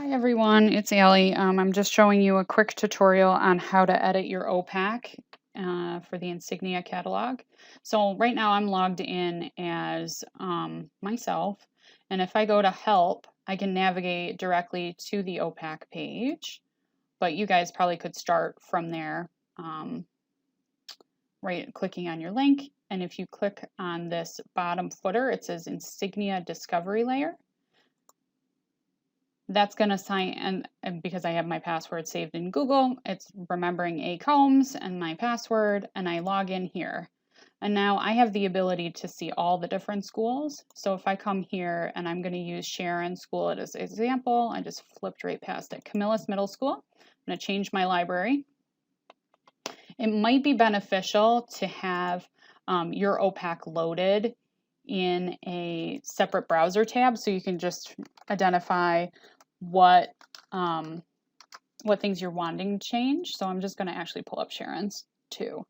Hi everyone, it's Allie. I'm just showing you a quick tutorial on how to edit your OPAC for the Insignia catalog. So right now I'm logged in as myself, and if I go to help, I can navigate directly to the OPAC page, but you guys probably could start from there, right clicking on your link, and if you click on this bottom footer, it says Insignia Discovery Layer. That's going to sign, and because I have my password saved in Google, it's remembering A. Combs and my password, and I log in here. And now I have the ability to see all the different schools. So if I come here and I'm going to use Sharon School as an example, I just flipped right past it. Camillus Middle School. I'm going to change my library. It might be beneficial to have your OPAC loaded in a separate browser tab so you can just identify what things you're wanting to change. So I'm just going to actually pull up Sharon's too.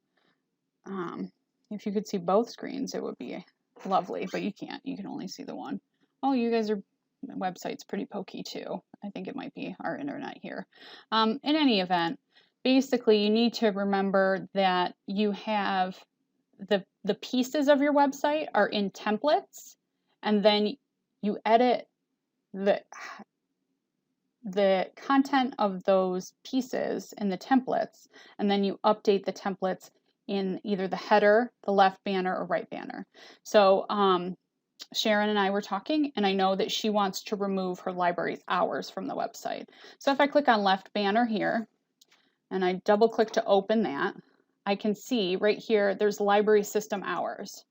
If you could see both screens, it would be lovely, but you can't. You can only see the one. Oh, you guys are, the website's pretty pokey too. I think it might be our internet here. In any event, basically you need to remember that you have the pieces of your website are in templates, and then you edit the content of those pieces in the templates, and then you update the templates in either the header, the left banner, or right banner. So Sharon and I were talking, and I know that she wants to remove her library's hours from the website. So if I click on left banner here, and I double click to open that, I can see right here, there's library system hours.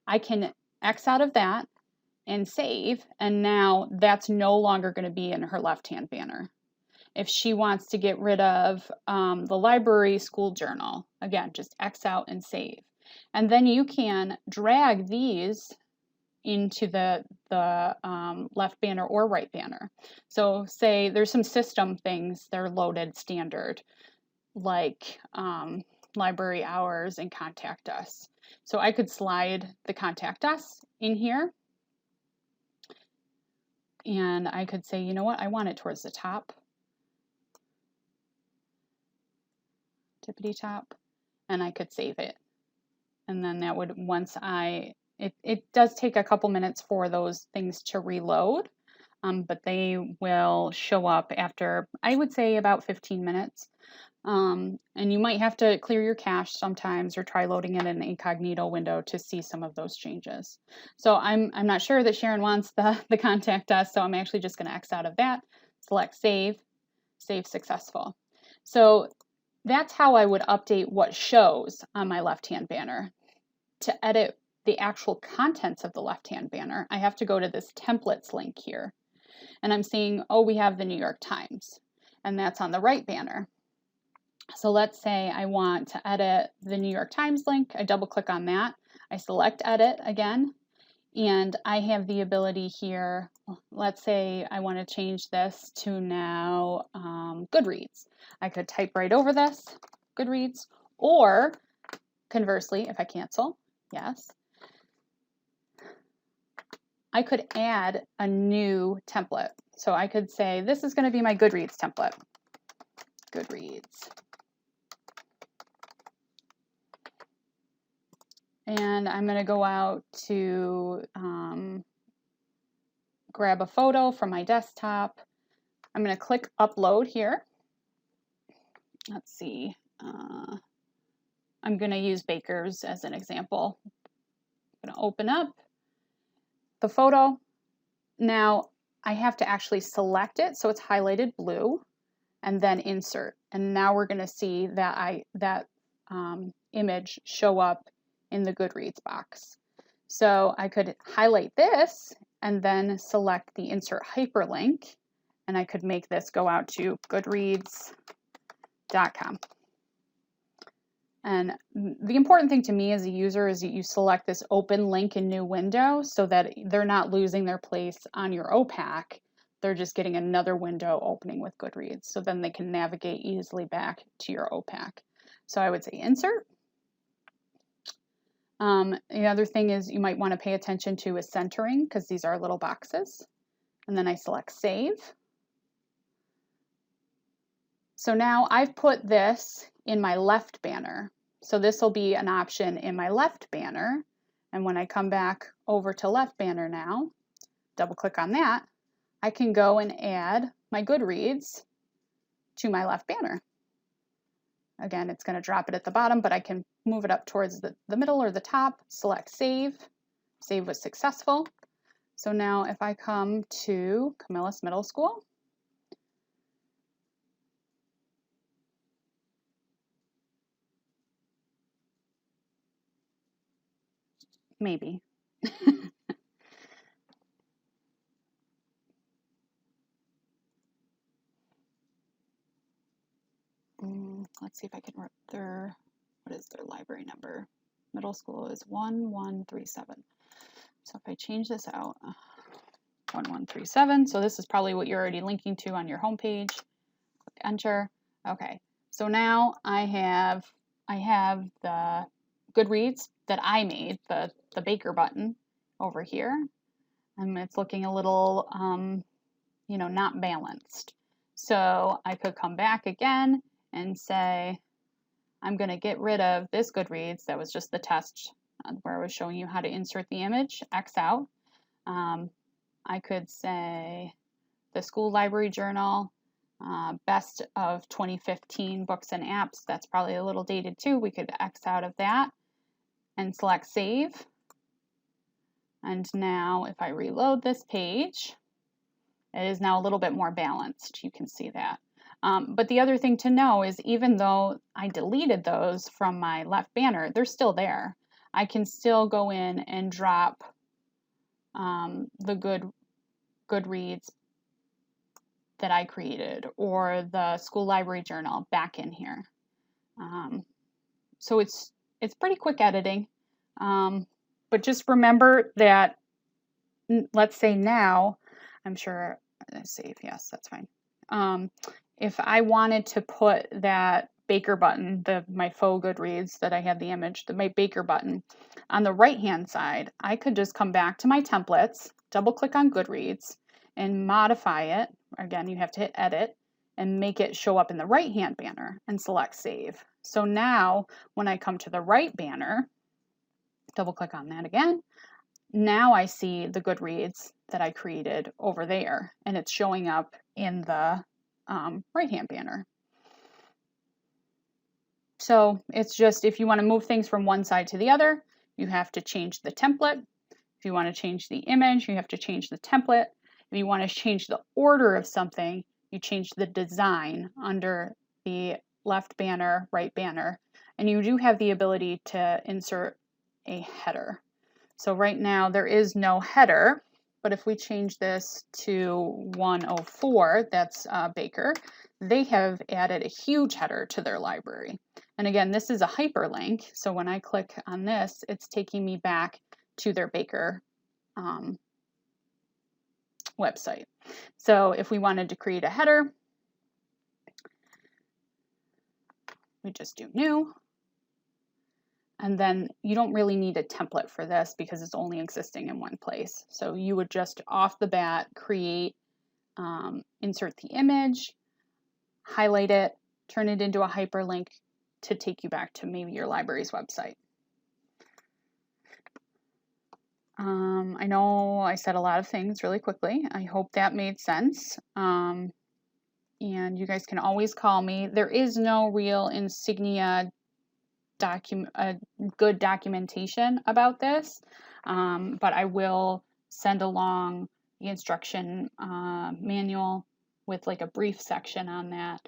I can X out of that and save, and now that's no longer going to be in her left-hand banner. If she wants to get rid of the library school journal, again, just X out and save. And then you can drag these into the left banner or right banner. So say there's some system things that are loaded standard, like library hours and contact us. So I could slide the contact us in here, and I could say, you know what, I want it towards the top, tippity top, and I could save it. And then that would, once it does take a couple minutes for those things to reload, but they will show up after, I would say, about 15 minutes. And you might have to clear your cache sometimes or try loading it in an incognito window to see some of those changes. So I'm not sure that Sharon wants the contact us, so I'm actually just going to X out of that, select save, save successful. So that's how I would update what shows on my left-hand banner. To edit the actual contents of the left-hand banner, I have to go to this templates link here. And I'm seeing, oh, we have the New York Times, and that's on the right banner. So let's say I want to edit the New York Times link. I double click on that. I select edit again, and I have the ability here. Let's say I want to change this to now Goodreads. I could type right over this, Goodreads, or conversely, if I cancel, yes, I could add a new template. So I could say, this is going to be my Goodreads template. Goodreads. And I'm going to go out to grab a photo from my desktop. I'm going to click upload here. Let's see. I'm going to use Baker's as an example. I'm going to open up the photo. Now I have to actually select it so it's highlighted blue, and then insert. And now we're going to see that image show up in the Goodreads box. So I could highlight this and then select the insert hyperlink, and I could make this go out to goodreads.com. And the important thing to me as a user is that you select this open link in new window so that they're not losing their place on your OPAC. They're just getting another window opening with Goodreads, so then they can navigate easily back to your OPAC. So I would say insert. The other thing is you might want to pay attention to is centering, because these are little boxes. And then I select save. So now I've put this in my left banner. So this will be an option in my left banner. And when I come back over to left banner now, double click on that, I can go and add my Goodreads to my left banner. Again, it's going to drop it at the bottom, but I can move it up towards the middle or the top, select save. Save was successful. So now if I come to Camillus Middle School, maybe. Let's see if I can rip their, what is their library number? Middle school is 1137. So if I change this out, 1137, so this is probably what you're already linking to on your homepage. Click enter. Okay, so now I have the Goodreads that I made, the Baker button over here, and it's looking a little, you know, not balanced. So I could come back again and say, I'm going to get rid of this Goodreads. That was just the test where I was showing you how to insert the image, X out. I could say the school library journal, best of 2015 books and apps. That's probably a little dated too. We could X out of that and select save. And now if I reload this page, it is now a little bit more balanced. You can see that. But the other thing to know is even though I deleted those from my left banner, they're still there. I can still go in and drop the Goodreads that I created or the school library journal back in here. So it's pretty quick editing. But just remember that, let's say now, I'm sure, save, yes, that's fine. If I wanted to put that Baker button, my faux Goodreads that I had the image, my Baker button, on the right-hand side, I could just come back to my templates, double-click on Goodreads, and modify it. Again, you have to hit edit and make it show up in the right-hand banner and select save. So now, when I come to the right banner, double-click on that again, now I see the Goodreads that I created over there, and it's showing up in the right-hand banner. So it's just, if you want to move things from one side to the other, you have to change the template. If you want to change the image, you have to change the template. If you want to change the order of something, you change the design under the left banner, right banner, and you do have the ability to insert a header. So right now there is no header, but if we change this to 104, that's Baker, they have added a huge header to their library. And again, this is a hyperlink, so when I click on this, it's taking me back to their Baker website. So if we wanted to create a header, we just do new. And then you don't really need a template for this because it's only existing in one place. So you would just off the bat create, insert the image, highlight it, turn it into a hyperlink to take you back to maybe your library's website. I know I said a lot of things really quickly. I hope that made sense. And you guys can always call me. There is no real Insignia good documentation about this, but I will send along the instruction manual with like a brief section on that.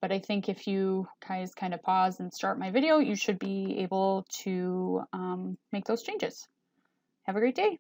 But I think if you guys kind of pause and start my video, you should be able to make those changes. Have a great day.